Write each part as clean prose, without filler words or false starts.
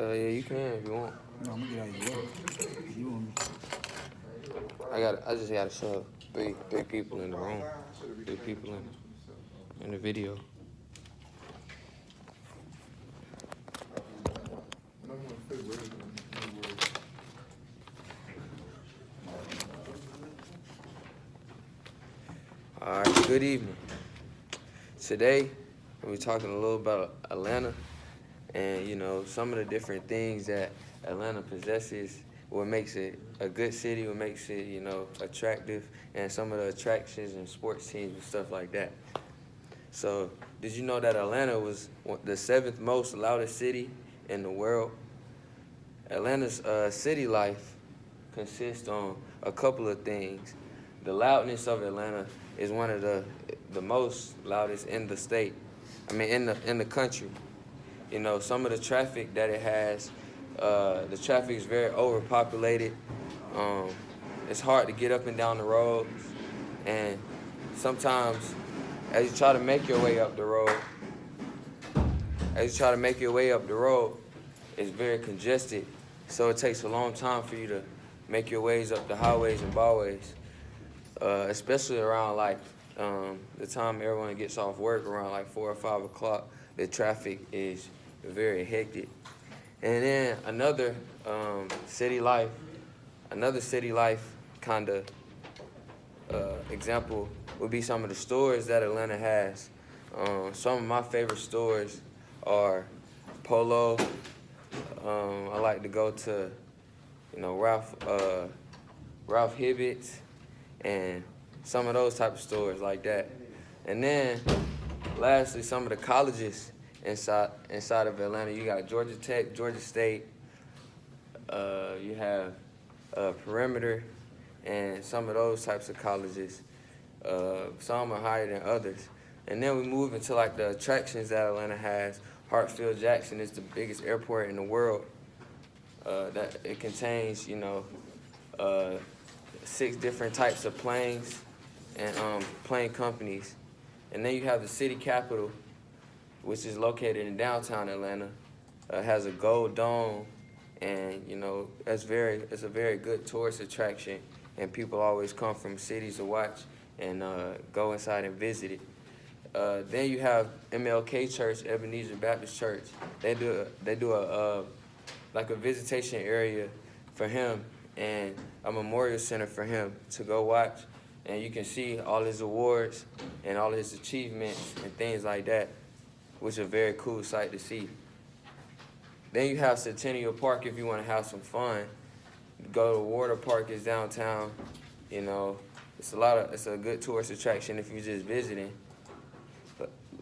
Yeah, you can if you want. No, I'm gonna get out of your way. You want me? I just gotta show three people in the room. Three people in the video. All right, good evening. Today, we're talking a little about Atlanta and, some of the different things that Atlanta possesses, what makes it a good city, what makes it, attractive, and some of the attractions and sports teams and stuff like that. So, did you know that Atlanta was the seventh most loudest city in the world? Atlanta's city life consists on a couple of things. The loudness of Atlanta is one of the most loudest in the state. In the country. Some of the traffic that it has, the traffic is very overpopulated. It's hard to get up and down the roads, and sometimes, as you try to make your way up the road, it's very congested. So it takes a long time for you to make your ways up the highways and byways, especially around the time everyone gets off work around 4 or 5 o'clock. The traffic is very hectic. And then another city life kind of example would be some of the stores that Atlanta has. Some of my favorite stores are Polo. I like to go to, Ralph Hibbett's and some of those type of stores like that. And then, lastly, some of the colleges inside of Atlanta. You got Georgia Tech, Georgia State. You have Perimeter, and some of those types of colleges. Some are higher than others. And then we move into the attractions that Atlanta has. Hartsfield-Jackson is the biggest airport in the world. That it contains, 6 different types of planes and plane companies. And then you have the city capitol, which is located in downtown Atlanta. Has a gold dome, and it's a very good tourist attraction, and people always come from cities to watch and go inside and visit it. Then you have MLK Church, Ebenezer Baptist Church. They do a visitation area for him and a memorial center for him to go watch, and you can see all his awards and all his achievements and things like that, which is a very cool sight to see. Then you have Centennial Park if you want to have some fun. Go to Water Park is downtown. It's a good tourist attraction if you're just visiting.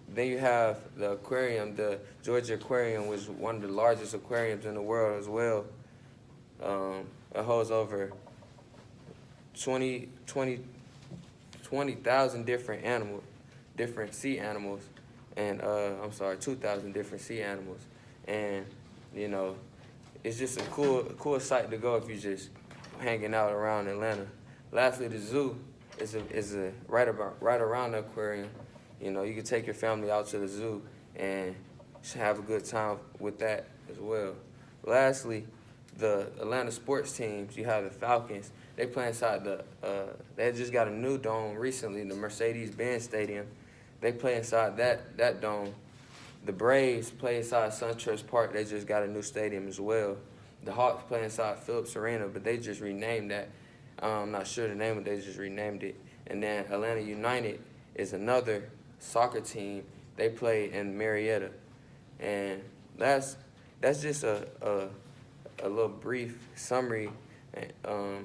Then you have the aquarium, the Georgia Aquarium, which is one of the largest aquariums in the world as well. It holds over 20,000 different animals, different sea animals, and 2,000 different sea animals. And, it's just a cool sight to go if you're just hanging out around Atlanta. Lastly, the zoo is right around the aquarium. You can take your family out to the zoo and have a good time with that as well. Lastly, the Atlanta sports teams, you have the Falcons. They play inside they just got a new dome recently, the Mercedes-Benz Stadium. They play inside that dome. The Braves play inside SunTrust Park. They just got a new stadium as well. The Hawks play inside Phillips Arena, but they just renamed that. I'm not sure the name, but they just renamed it. And then Atlanta United is another soccer team. They play in Marietta, and that's just a little brief summary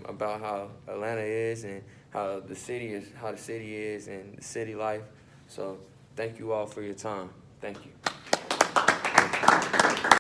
about how Atlanta is and how the city is and the city life. So thank you all for your time. Thank you.